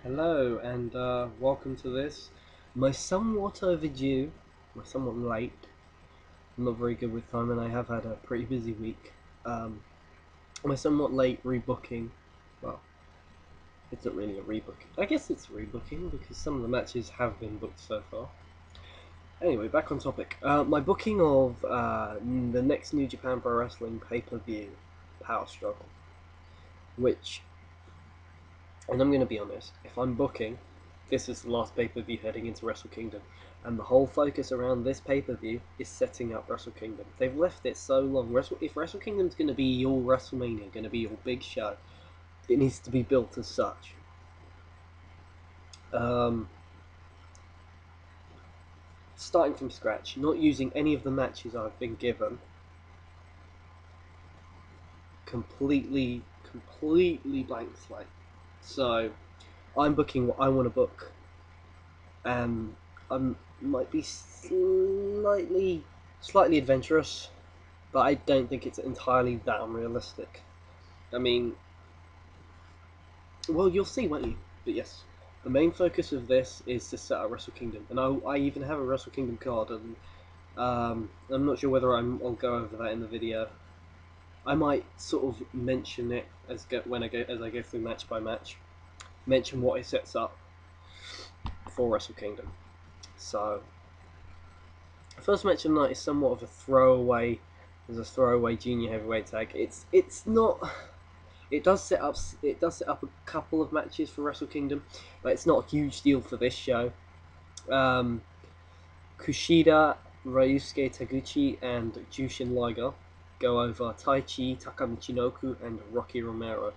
Hello and welcome to this. My somewhat overdue, my somewhat late. I'm not very good with time and I have had a pretty busy week. My somewhat late rebooking. Well, it's not really a rebooking. I guess it's rebooking because some of the matches have been booked so far. Anyway, back on topic. My booking of the next New Japan Pro Wrestling pay-per-view, Power Struggle, which, and I'm going to be honest, if I'm booking, this is the last pay-per-view heading into Wrestle Kingdom, and the whole focus around this pay-per-view is setting up Wrestle Kingdom. They've left it so long. If Wrestle Kingdom's going to be your WrestleMania, going to be your big show, it needs to be built as such. Starting from scratch, not using any of the matches I've been given, completely blank slate. So I'm booking what I want to book, and I might be slightly adventurous, but I don't think it's entirely that unrealistic. I mean, well, you'll see, won't you? But yes, the main focus of this is to set up Wrestle Kingdom, and I even have a Wrestle Kingdom card, and I'm not sure whether I'll go over that in the video. I might sort of mention it as I go through match by match, mention what it sets up for Wrestle Kingdom. So, the first match of the night is somewhat of a throwaway. There's a throwaway junior heavyweight tag. It's not. It does set up a couple of matches for Wrestle Kingdom, but it's not a huge deal for this show. Kushida, Ryusuke Taguchi, and Jushin Liger go over Taichi, TAKA, Michinoku, and Rocky Romero.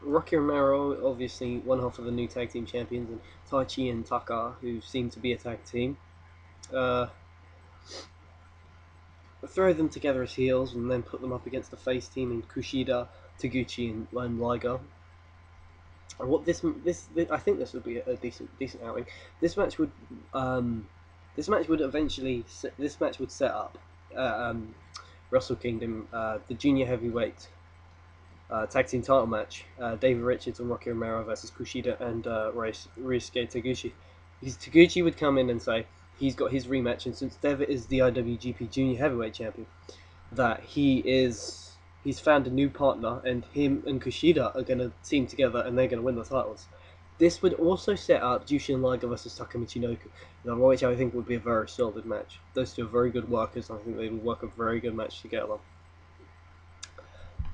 Rocky Romero, obviously one half of the new tag team champions, and Taichi and TAKA, who seem to be a tag team. Throw them together as heels and then put them up against the face team in Kushida, Taguchi, and Liger. And what I think this would be a decent outing. This match would set up Wrestle Kingdom, the junior heavyweight tag team title match, Davey Richards and Rocky Romero versus Kushida and Ryusuke Taguchi. Because Taguchi would come in and say he's got his rematch, and since Devitt is the IWGP Junior Heavyweight Champion, that he's found a new partner, and him and Kushida are going to team together and they're going to win the titles. This would also set up Jushin Liger versus TAKA Michinoku, which I think would be a very solid match. Those two are very good workers, and I think they would work a very good match together.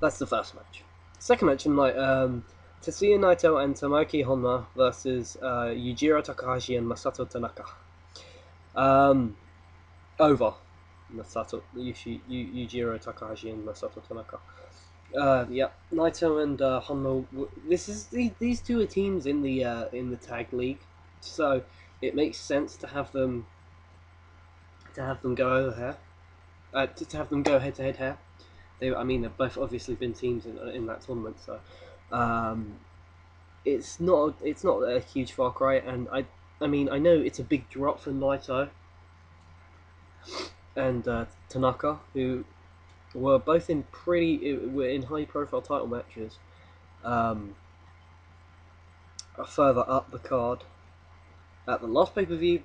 That's the first match. Second match of the night, Tetsuya Naito and Tomoaki Honma versus Yujiro Takahashi and Masato Tanaka. Over Yujiro Takahashi and Masato Tanaka. Yeah, Naito and Honma. These two are teams in the tag league, so it makes sense to have them go over here, to have them go head to head here. They've both obviously been teams in that tournament, so it's not a huge far cry. And I know it's a big drop for Naito and Tanaka, who were both in high profile title matches, further up the card at the last pay per view,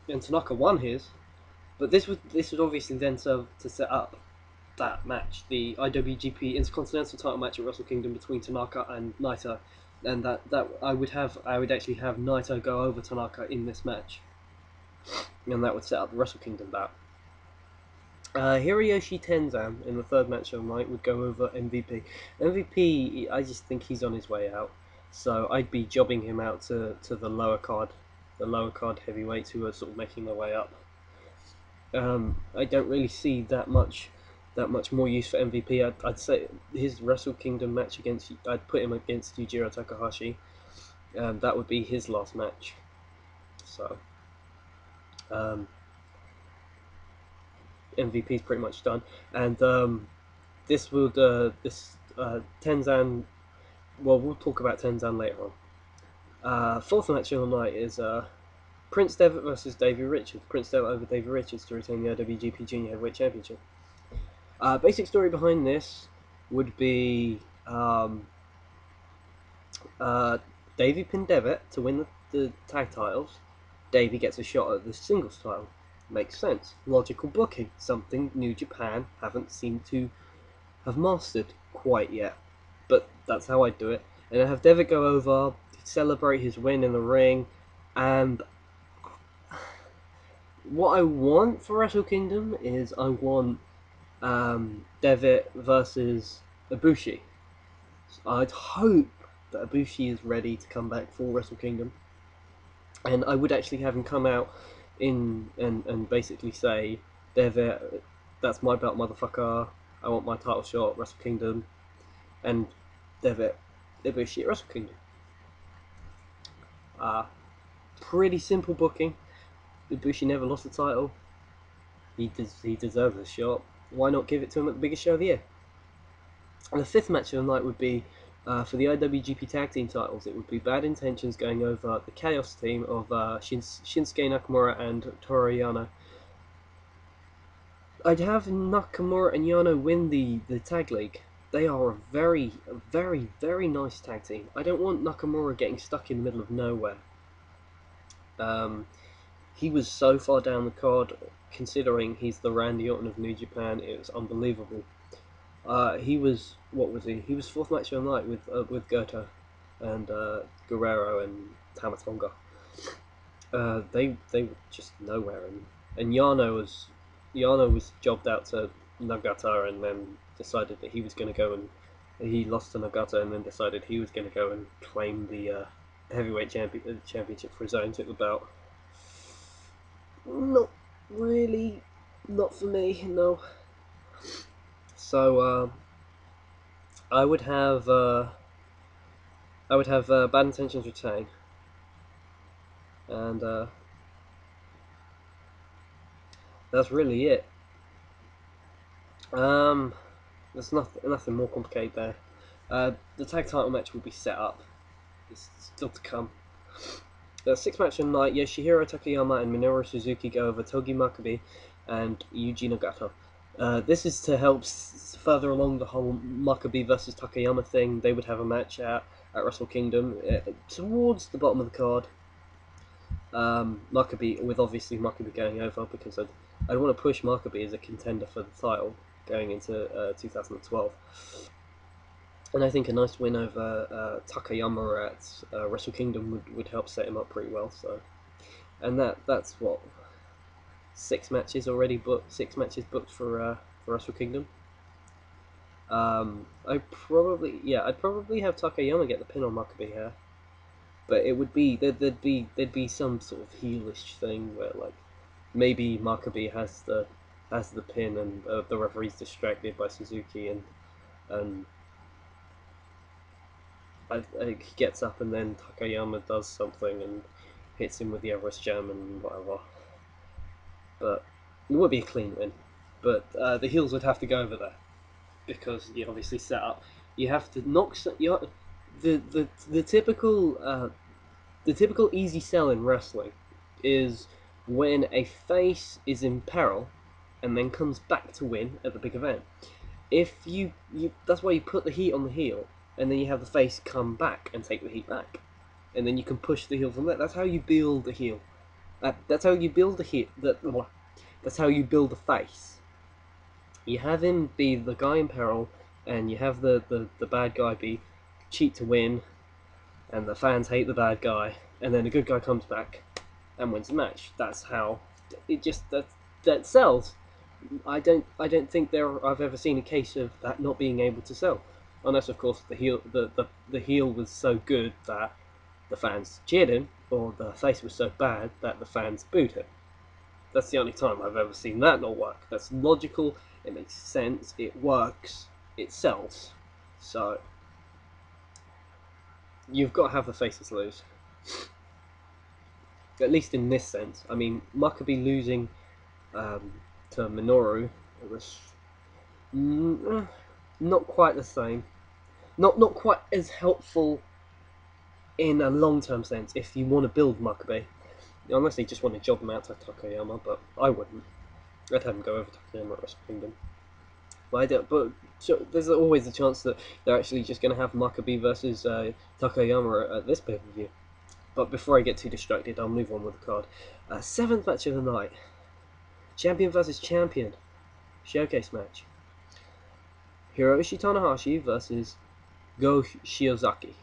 and Tanaka won his, but this would obviously then serve to set up that match, the IWGP Intercontinental title match at Wrestle Kingdom between Tanaka and Naito, and that I would actually have Naito go over Tanaka in this match, and that would set up the Wrestle Kingdom bout. Hiroyoshi Tenzan in the third match of the night would go over MVP. MVP, I just think he's on his way out, so I'd be jobbing him out to the lower card heavyweights who are sort of making their way up. I don't really see that much more use for MVP. I'd say his Wrestle Kingdom match I'd put him against Yujiro Takahashi. That would be his last match. So MVP's pretty much done, and Tenzan. Well, we'll talk about Tenzan later on. Fourth match of the night is Prince Devitt versus Davey Richards. Prince Devitt over Davey Richards to retain the IWGP Junior Heavyweight Championship. Basic story behind this would be Um, Davey pinned Devitt to win the tag titles. Davey gets a shot at the singles title. Makes sense. Logical booking. Something New Japan haven't seemed to have mastered quite yet. But that's how I do it. And I have Devitt go over, celebrate his win in the ring, and what I want for Wrestle Kingdom is I want Devitt versus Ibushi. I'd hope that Ibushi is ready to come back for Wrestle Kingdom, and I would actually have him come out in and basically say, Devitt, that's my belt, motherfucker. I want my title shot, Wrestle Kingdom, and Devitt, Ibushi at Wrestle Kingdom. Pretty simple booking. Ibushi never lost the title. He deserves a shot. Why not give it to him at the biggest show of the year? And the fifth match of the night would be for the IWGP Tag Team titles. It would be Bad Intentions going over the Chaos team of Shinsuke Nakamura and Toru Yano. I'd have Nakamura and Yano win the tag league. They are a very, very, very nice tag team. I don't want Nakamura getting stuck in the middle of nowhere. He was so far down the card, considering he's the Randy Orton of New Japan. It was unbelievable. He was, what was he? He was fourth match of the night with Goto and Guerrero and Tamatonga. They were just nowhere, and Yano was jobbed out to Nagata, and then decided that he was going to go, and he lost to Nagata, and then decided he was going to go and claim the heavyweight championship for his own. Took the belt. Not really, not for me, no. So I would have Bad Intentions retain, and that's really it. There's nothing more complicated there. The tag title match will be set up. It's still to come. The sixth match of the night, Yoshihiro, Takayama, and Minoru Suzuki go over Togi, Makabe, and Yuji Nagata. This is to help further along the whole Makabe versus Takayama thing. They would have a match at Wrestle Kingdom towards the bottom of the card. Makabe, with obviously Makabe going over, because I'd want to push Makabe as a contender for the title going into 2012. And I think a nice win over Takayama at Wrestle Kingdom would help set him up pretty well. So, and that's what, 6 matches already booked. 6 matches booked for Wrestle Kingdom. I'd probably have Takayama get the pin on Makabe here, but it would be there'd be some sort of heelish thing where, like, maybe Makabe has the pin and the referee's distracted by Suzuki, and he gets up, and then Takayama does something and hits him with the Everest Jam and whatever. But it would be a clean win. But the heels would have to go over there, because you obviously set up. You have to knock the typical easy sell in wrestling is when a face is in peril and then comes back to win at the big event. If you that's why you put the heat on the heel, and then you have the face come back and take the heat back, and then you can push the heel from there. That's how you build the heel. That's how you build the heel. That's how you build a face. You have him be the guy in peril, and you have the bad guy be cheat to win, and the fans hate the bad guy, and then the good guy comes back and wins the match. That's how it just that sells. I don't think I've ever seen a case of that not being able to sell, unless of course the heel was so good that the fans cheered him, or the face was so bad that the fans booed him. That's the only time I've ever seen that not work. That's logical, it makes sense, it works, it sells. So you've got to have the faces lose. At least in this sense. I mean, Makabe losing to Minoru, it was not quite the same. Not quite as helpful in a long-term sense if you want to build Makabe. Unless they just want to job him out to Takayama, but I wouldn't. I'd have him go over to Takayama at Wrestle Kingdom. But so there's always a chance that they're actually just going to have Makabe versus Takayama at this pay-per-view. But before I get too distracted, I'll move on with the card. Seventh match of the night. Champion versus champion. Showcase match. Hiroshi Tanahashi versus Go Shiozaki.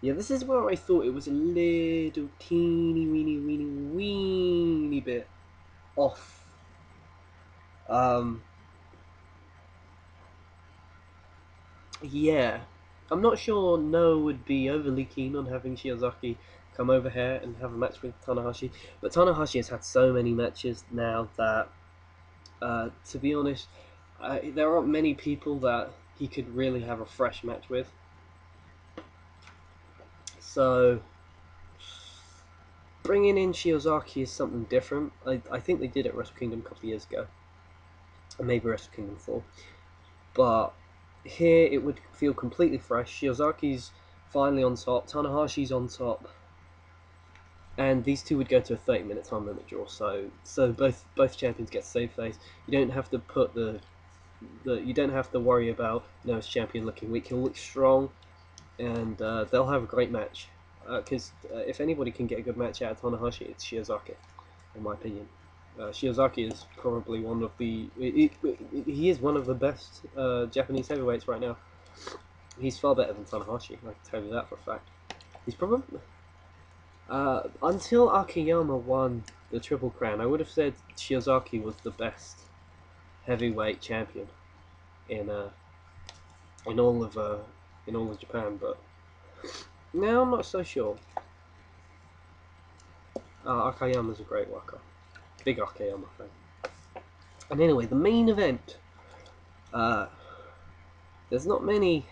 Yeah, this is where I thought it was a little weeny bit off. Yeah. I'm not sure Noah would be overly keen on having Shiozaki come over here and have a match with Tanahashi, but Tanahashi has had so many matches now that, to be honest, there aren't many people that he could really have a fresh match with. So, bringing in Shiozaki is something different. I think they did it at Wrestle Kingdom a couple of years ago, and maybe Wrestle Kingdom 4. But here it would feel completely fresh. Shiozaki's finally on top, Tanahashi's on top, and these two would go to a 30-minute time limit draw. So both champions get save face. You don't have to put you don't have to worry about Noah's champion looking weak. He'll look strong, and they'll have a great match. Because if anybody can get a good match out of Tanahashi, it's Shiozaki, in my opinion. Shiozaki is probably one of the... He is one of the best Japanese heavyweights right now. He's far better than Tanahashi, I can tell you that for a fact. He's probably... until Akiyama won the Triple Crown, I would have said Shiozaki was the best heavyweight champion in all of Japan, but now I'm not so sure. Akiyama's a great worker. Big Akiyama fan. And anyway, the main event. There's not many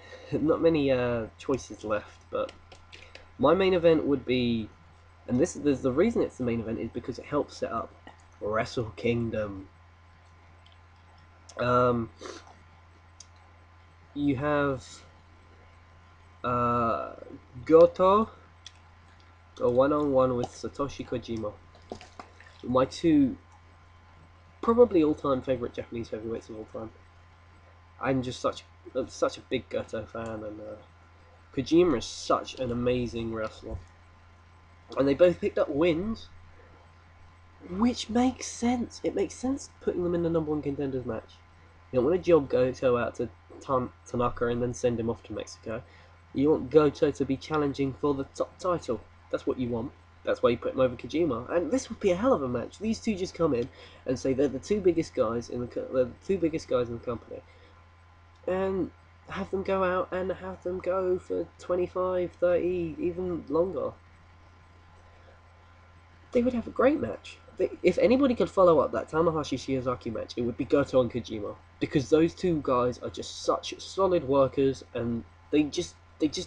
choices left, but my main event would be, and the reason it's the main event is because it helps set up Wrestle Kingdom. You have Goto, a one-on-one with Satoshi Kojima. My two probably all-time favorite Japanese heavyweights of all time. I'm just such a big Goto fan, and Kojima is such an amazing wrestler. And they both picked up wins, which makes sense. It makes sense putting them in the #1 contenders match. You don't want to job Goto out to Tanaka and then send him off to Mexico. You want Goto to be challenging for the top title. That's what you want. That's why you put him over Kojima. And this would be a hell of a match. These two just come in and say they're the two biggest guys in the company, and have them go out and have them go for 25, 30, even longer. They would have a great match. If anybody could follow up that Tanahashi-Shiozaki match, it would be Goto and Kojima, because those two guys are just such solid workers, and they just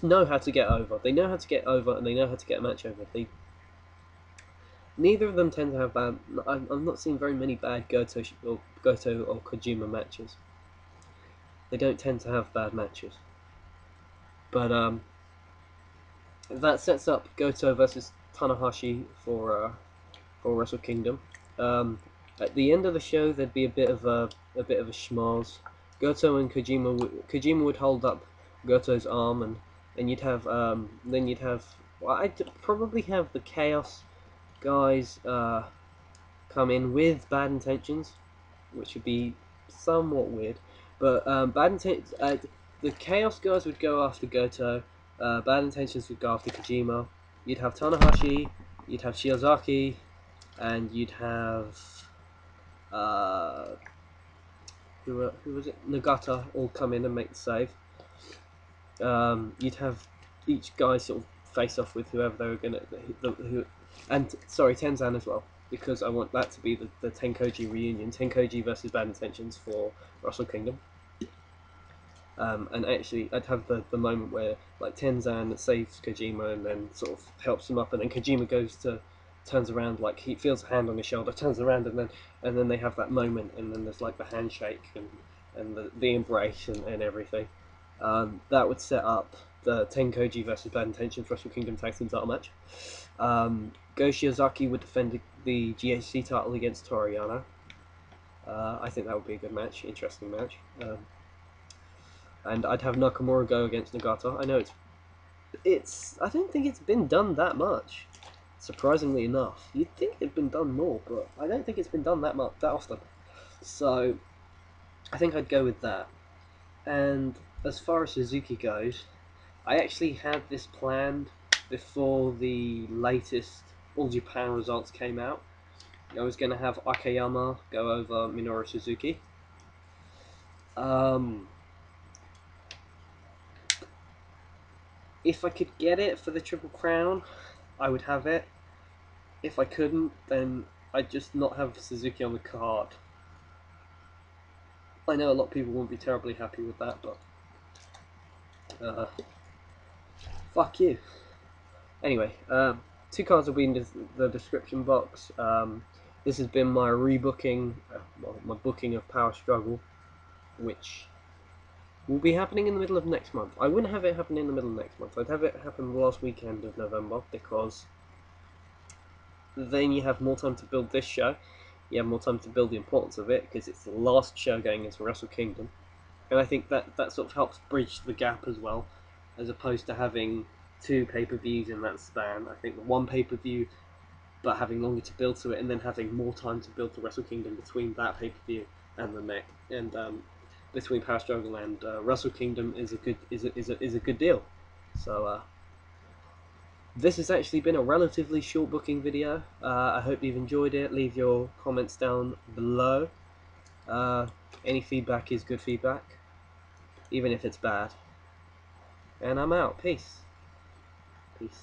know how to get over. They know how to get over, and they know how to get a match over. Neither of them tend to have bad... I'm not seeing very many bad Goto or Kojima matches. They don't tend to have bad matches. But that sets up Goto versus Tanahashi for Wrestle Kingdom. At the end of the show, there'd be a bit of a schmoz. Goto and Kojima would hold up Goto's arm, and you'd have well, I'd probably have the Chaos guys come in with Bad Intentions, which would be somewhat weird. But the Chaos guys would go after Goto. Bad Intentions would go after Kojima. You'd have Tanahashi, you'd have Shiozaki, and you'd have who was it? Nagata all come in and make the save. You'd have each guy sort of face off with whoever they were gonna Tenzan as well, because I want that to be the Tenkoji reunion. Tenkoji versus Bad Intentions for Wrestle Kingdom. And actually, I'd have the moment where like Tenzan saves Kojima and then sort of helps him up, and then Kojima turns around, like he feels a hand on his shoulder, turns around, and then they have that moment, and then there's like the handshake and the embrace and everything. That would set up the Tenkoji versus Bad Intentions Wrestle Kingdom Tag Team title match. Go Shiozaki would defend the GHC title against Toru Yano. I think that would be a good match, interesting match. And I'd have Nakamura go against Nagata. I know it's. I don't think it's been done that much. Surprisingly enough, you'd think it'd been done more, but I don't think it's been done that often. So I think I'd go with that. And as far as Suzuki goes, I actually had this planned before the latest All Japan results came out. I was going to have Takayama go over Minoru Suzuki. If I could get it for the Triple Crown, I would have it. If I couldn't, then I'd just not have Suzuki on the card. I know a lot of people won't be terribly happy with that, but fuck you. Anyway, 2 cards will be in the description box. This has been my rebooking, my booking of Power Struggle, which will be happening in the middle of next month. I wouldn't have it happen in the middle of next month. I'd have it happen the last weekend of November, because then you have more time to build this show. You have more time to build the importance of it, because it's the last show going into Wrestle Kingdom. And I think that sort of helps bridge the gap as well, as opposed to having 2 pay-per-views in that span. I think the 1 pay-per-view, but having longer to build to it, and then having more time to build to Wrestle Kingdom between that pay-per-view and the next, and between Power Struggle and Wrestle Kingdom is a good deal. So this has actually been a relatively short booking video. I hope you've enjoyed it. Leave your comments down below. Any feedback is good feedback, even if it's bad. And I'm out. Peace. Peace.